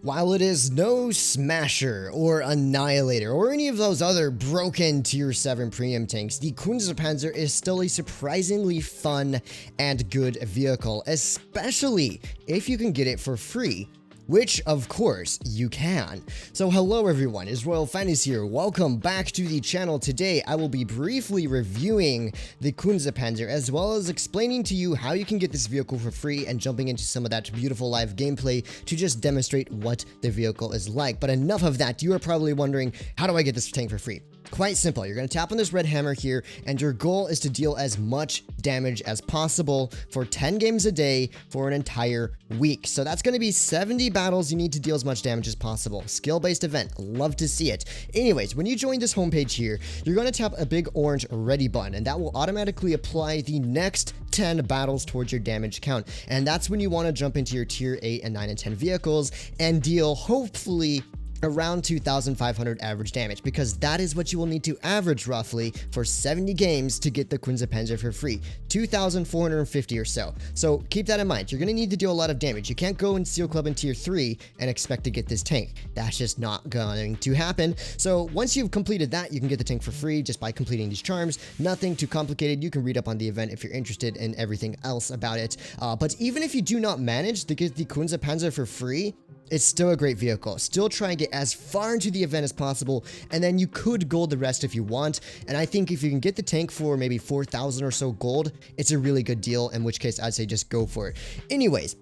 While it is no Smasher or Annihilator or any of those other broken tier 7 premium tanks, the Kunzer Panzer is still a surprisingly fun and good vehicle, especially if you can get it for free. Which, of course, you can. So hello everyone, HisRoyalFatness here. Welcome back to the channel. Today, I will be briefly reviewing the Kunze Panzer, as well as explaining to you how you can get this vehicle for free and jumping into some of that beautiful live gameplay to just demonstrate what the vehicle is like. But enough of that. You are probably wondering, how do I get this tank for free? Quite simple. You're going to tap on this red hammer here, and your goal is to deal as much damage as possible for 10 games a day for an entire week. So that's going to be 70 battles. You need to deal as much damage as possible. Skill-based event. Love to see it. Anyways, when you join this homepage here, you're going to tap a big orange ready button, and that will automatically apply the next 10 battles towards your damage count. And that's when you want to jump into your tier 8 and 9 and 10 vehicles and deal, hopefully, around 2,500 average damage, because that is what you will need to average roughly for 70 games to get the Kunze Panzer for free. 2,450 or so. So keep that in mind. You're going to need to do a lot of damage. You can't go in Steel Club in tier 3 and expect to get this tank. That's just not going to happen. So once you've completed that, you can get the tank for free just by completing these charms. Nothing too complicated. You can read up on the event if you're interested in everything else about it. But even if you do not manage to get the Kunze Panzer for free, it's still a great vehicle. Still try and get as far into the event as possible, and then you could gold the rest if you want. And I think if you can get the tank for maybe 4,000 or so gold, it's a really good deal, in which case I'd say just go for it. Anyways,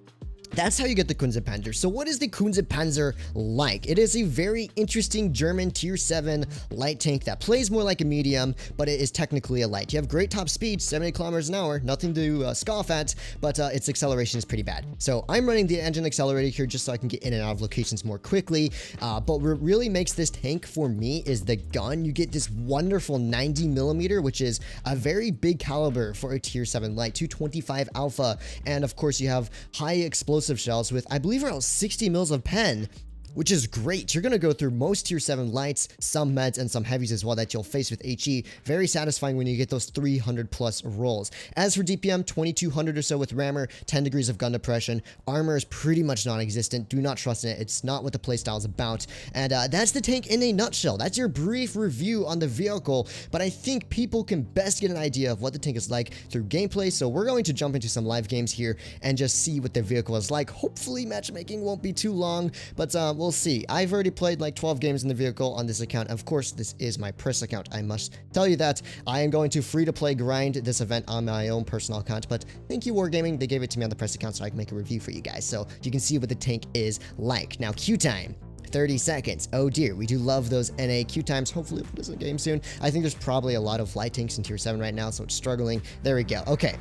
that's how you get the Kunze Panzer. So what is the Kunze Panzer like? It is a very interesting German tier 7 light tank that plays more like a medium, but it is technically a light. You have great top speed, 70 kilometers an hour, nothing to scoff at, but its acceleration is pretty bad. So I'm running the engine accelerator here just so I can get in and out of locations more quickly. But what really makes this tank for me is the gun. You get this wonderful 90mm, which is a very big caliber for a tier 7 light, 225 alpha, and of course you have high explosive shells with, I believe, around 60 mils of pen, which is great. You're going to go through most tier 7 lights, some meds, and some heavies as well that you'll face with HE. Very satisfying when you get those 300 plus rolls. As for DPM, 2200 or so with rammer, 10 degrees of gun depression. Armor is pretty much non-existent. Do not trust in it. It's not what the playstyle is about. And that's the tank in a nutshell. That's your brief review on the vehicle, but I think people can best get an idea of what the tank is like through gameplay. So we're going to jump into some live games here and just see what the vehicle is like. Hopefully matchmaking won't be too long, but we'll see. I've already played like 12 games in the vehicle on this account. Of course, this is my press account. I must tell you that. I am going to free-to-play grind this event on my own personal account, but thank you, Wargaming. They gave it to me on the press account so I can make a review for you guys, so you can see what the tank is like. Now, queue time. 30 seconds. Oh dear, we do love those NA queue times. Hopefully it'll put us in game soon. I think there's probably a lot of light tanks in tier 7 right now, so it's struggling. There we go. Okay.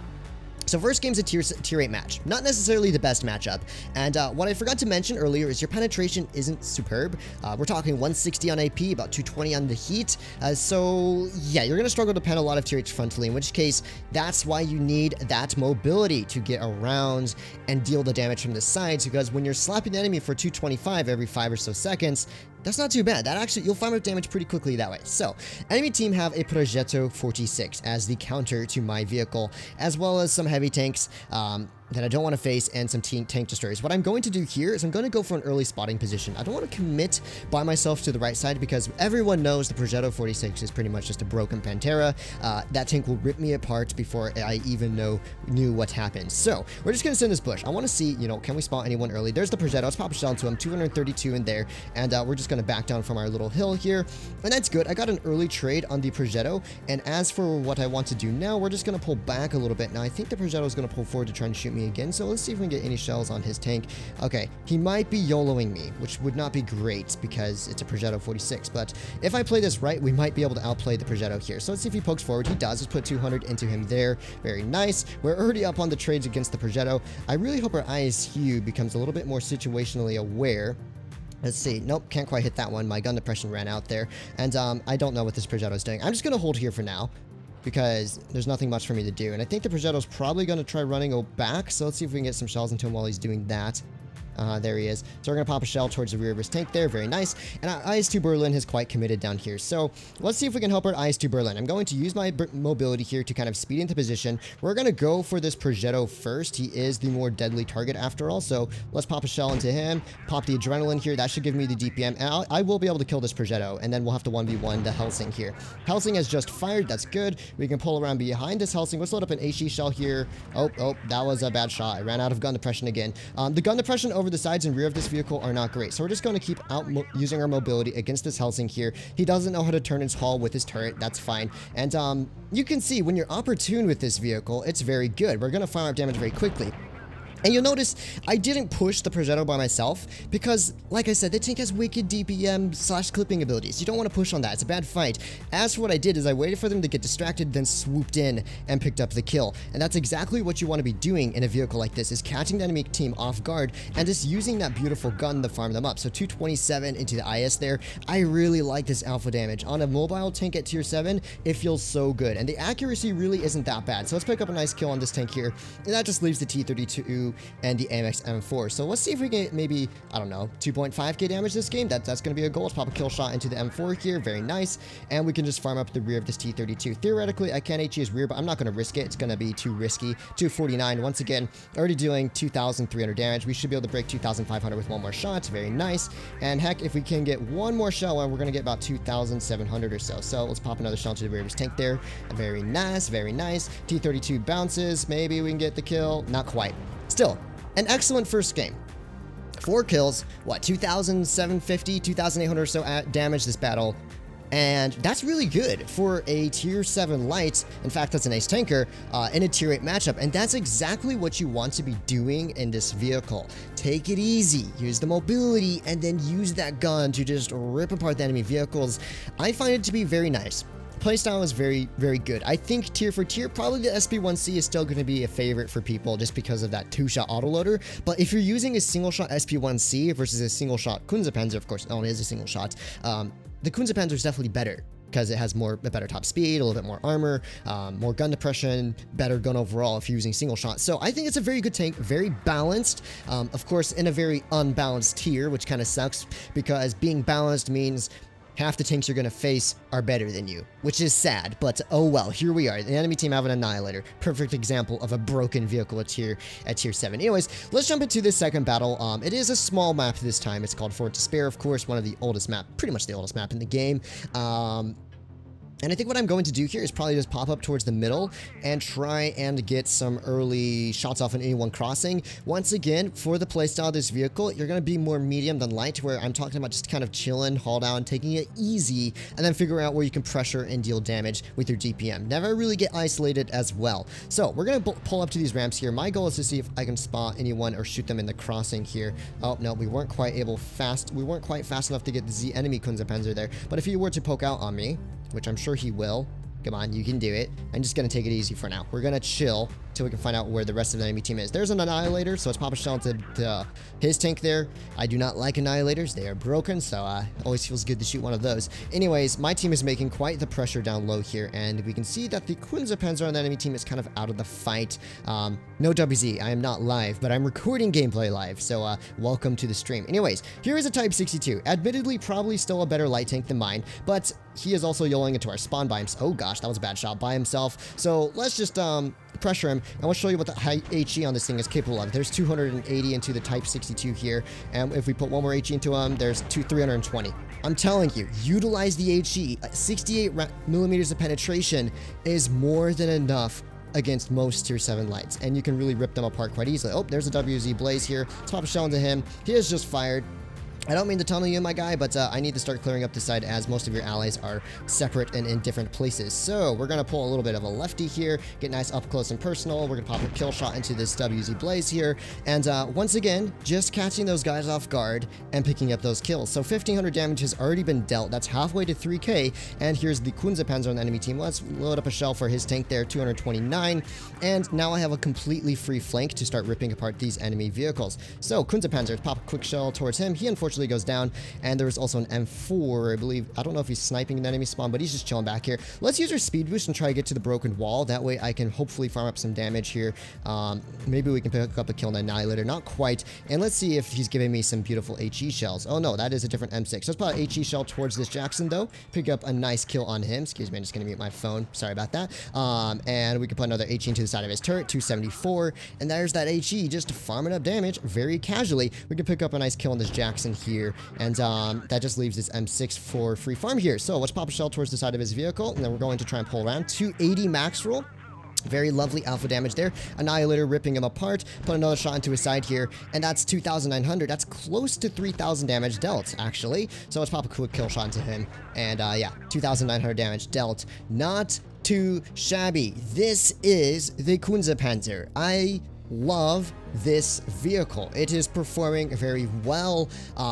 So first game's a tier 8 match. Not necessarily the best matchup. And what I forgot to mention earlier is your penetration isn't superb. We're talking 160 on AP, about 220 on the heat. So yeah, you're going to struggle to pen a lot of tier 8 frontally, in which case that's why you need that mobility to get around and deal the damage from the sides, because when you're slapping the enemy for 225 every 5 or so seconds, that's not too bad. That actually, you'll farm up damage pretty quickly that way. So, enemy team have a Progetto 46 as the counter to my vehicle, as well as some heavy tanks that I don't want to face, and some tank destroyers. What I'm going to do here is I'm going to go for an early spotting position. I don't want to commit by myself to the right side, because everyone knows the Progetto 46 is pretty much just a broken Pantera. That tank will rip me apart before I even knew what happened. So, we're just going to send this bush. I want to see, you know, can we spot anyone early? There's the Progetto. Let's pop a shell into him. 232 in there, and we're just going to back down from our little hill here, and that's good. I got an early trade on the Progetto, and as for what I want to do now, we're just going to pull back a little bit. Now, I think the Progetto is going to pull forward to try and shoot me again, so let's see if we can get any shells on his tank. Okay, he might be YOLOing me, which would not be great because it's a Progetto 46, but if I play this right, we might be able to outplay the Progetto here. So let's see if he pokes forward. He does. Let's put 200 into him there. Very nice. We're already up on the trades against the Progetto. I really hope our ISU becomes a little bit more situationally aware. Let's see. Nope, can't quite hit that one. My gun depression ran out there, and I don't know what this Progetto is doing. I'm just going to hold here for now, because there's nothing much for me to do. And I think the Progetto's probably going to try running back, so let's see if we can get some shells into him while he's doing that. There he is. So we're going to pop a shell towards the rear of his tank there. Very nice. And our IS-2 Berlin is quite committed down here. So let's see if we can help our IS-2 Berlin. I'm going to use my mobility here to kind of speed into position. We're going to go for this Progetto first. He is the more deadly target after all. So let's pop a shell into him. Pop the adrenaline here. That should give me the DPM. And I will be able to kill this Progetto. And then we'll have to 1v1 the Helsing here. Helsing has just fired. That's good. We can pull around behind this Helsing. Let's load up an HE shell here. Oh, that was a bad shot. I ran out of gun depression again. The gun depression over the sides and rear of this vehicle are not great. So we're just going to keep using our mobility against this Helsing here. He doesn't know how to turn his hull with his turret. That's fine. And you can see when you're opportune with this vehicle, it's very good. We're going to fire up damage very quickly. And you'll notice I didn't push the Progetto by myself because, like I said, the tank has wicked DPM / clipping abilities. You don't want to push on that. It's a bad fight. As for what I did is I waited for them to get distracted, then swooped in and picked up the kill. And that's exactly what you want to be doing in a vehicle like this, is catching the enemy team off guard and just using that beautiful gun to farm them up. So 227 into the IS there. I really like this alpha damage. On a mobile tank at tier 7, it feels so good. And the accuracy really isn't that bad. So let's pick up a nice kill on this tank here. And that just leaves the T-32 and the AMX M4. So let's see if we get maybe, I don't know, 2.5k damage this game. That's going to be a goal. Let's pop a kill shot into the M4 here. Very nice. And we can just farm up the rear of this T-32. Theoretically, I can HE his rear, but I'm not going to risk it. It's going to be too risky. 249. Once again, already doing 2,300 damage. We should be able to break 2,500 with one more shot. Very nice. And heck, if we can get one more shell, we're going to get about 2,700 or so. So let's pop another shell to the rear of his tank there. Very nice. Very nice. T-32 bounces. Maybe we can get the kill. Not quite. Still, an excellent first game. 4 kills, what, 2,750, 2,800 or so damage this battle. And that's really good for a tier 7 light. In fact, that's an ace tanker in a tier 8 matchup. And that's exactly what you want to be doing in this vehicle. Take it easy, use the mobility, and then use that gun to just rip apart the enemy vehicles. I find it to be very nice. Playstyle is very, very good. I think tier for tier, probably the SP1C is still going to be a favorite for people just because of that 2-shot autoloader. But if you're using a single-shot SP1C versus a single-shot Kunze Panzer, of course, it only is a single shot, the Kunze Panzer is definitely better because it has a better top speed, a little bit more armor, more gun depression, better gun overall if you're using single shot. So I think it's a very good tank, very balanced, of course, in a very unbalanced tier, which kind of sucks because being balanced means half the tanks you're going to face are better than you, which is sad, but oh well, here we are. The enemy team have an Annihilator. Perfect example of a broken vehicle at tier 7. Anyways, let's jump into this second battle. It is a small map this time. It's called Fort Despair, of course, one of the oldest map, pretty much the oldest map in the game. And I think what I'm going to do here is probably just pop up towards the middle and try and get some early shots off an anyone crossing. Once again, for the playstyle of this vehicle, you're going to be more medium than light, where I'm talking about just kind of chilling, haul down, taking it easy, and then figuring out where you can pressure and deal damage with your DPM. Never really get isolated as well. So we're going to pull up to these ramps here. My goal is to see if I can spot anyone or shoot them in the crossing here. Oh, no, we weren't quite fast enough to get the enemy Kunze Panzer there. But if he were to poke out on me, which I'm sure he will. Come on, you can do it. I'm just going to take it easy for now. We're going to chill until we can find out where the rest of the enemy team is. There's an Annihilator, so let's pop a shell into his tank there. I do not like Annihilators. They are broken, so always feels good to shoot one of those. Anyways, my team is making quite the pressure down low here, and we can see that the Kunze Panzer on the enemy team is kind of out of the fight. No WZ, I am not live, but I'm recording gameplay live, so welcome to the stream. Anyways, here is a Type 62. Admittedly, probably still a better light tank than mine, but he is also yelling into our spawn by himself. Oh gosh, that was a bad shot, by himself. So let's just pressure him, and we'll show you what the high HE on this thing is capable of. There's 280 into the Type 62 here, and if we put one more HE into him, there's 320. I'm telling you, utilize the HE. 68 millimeters of penetration is more than enough against most tier 7 lights, and you can really rip them apart quite easily. Oh, there's a WZ Blaze here. Let's pop a shell into him. He has just fired. I don't mean to tunnel you, my guy, but I need to start clearing up the side as most of your allies are separate and in different places. So we're going to pull a little bit of a lefty here, get nice up close and personal. We're going to pop a kill shot into this WZ Blaze here. And once again, just catching those guys off guard and picking up those kills. So 1,500 damage has already been dealt. That's halfway to 3k. And here's the Kunze Panzer on the enemy team. Let's load up a shell for his tank there, 229. And now I have a completely free flank to start ripping apart these enemy vehicles. So Kunze Panzer, pop a quick shell towards him. He unfortunately unfortunately goes down. And there's also an M4, I believe. I don't know if he's sniping an enemy spawn, but he's just chilling back here. Let's use our speed boost and try to get to the broken wall. That way I can hopefully farm up some damage here. Maybe we can pick up a kill on the Annihilator. Not quite. And let's see if he's giving me some beautiful HE shells. Oh no, that is a different M6. Let's put an HE shell towards this Jackson though. Pick up a nice kill on him. Excuse me, I'm just going to mute my phone. Sorry about that. And we can put another HE into the side of his turret. 274. And there's that HE just farming up damage very casually. We can pick up a nice kill on this Jackson here. And that just leaves this M6 for free farm here. So let's pop a shell towards the side of his vehicle. And then we're going to try and pull around. 280 max roll. Very lovely alpha damage there. Annihilator ripping him apart. Put another shot into his side here. And that's 2,900. That's close to 3,000 damage dealt, actually. So let's pop a quick kill shot into him. And yeah, 2,900 damage dealt. Not too shabby. This is the Kunze Panzer. I love this vehicle. It is performing very well.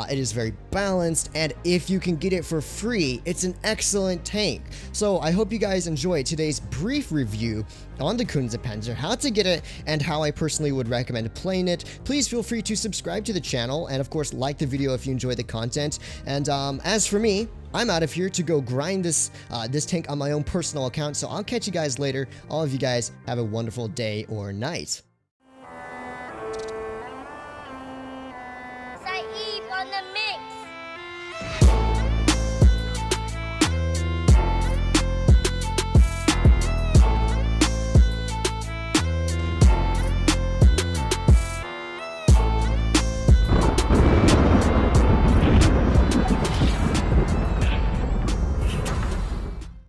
It is very balanced, and if you can get it for free, it's an excellent tank. So I hope you guys enjoyed today's brief review on the Kunze Panzer, how to get it, and how I personally would recommend playing it. Please feel free to subscribe to the channel, and of course like the video if you enjoy the content. And as for me, I'm out of here to go grind this tank on my own personal account. So I'll catch you guys later. All of you guys have a wonderful day or night. On the mix.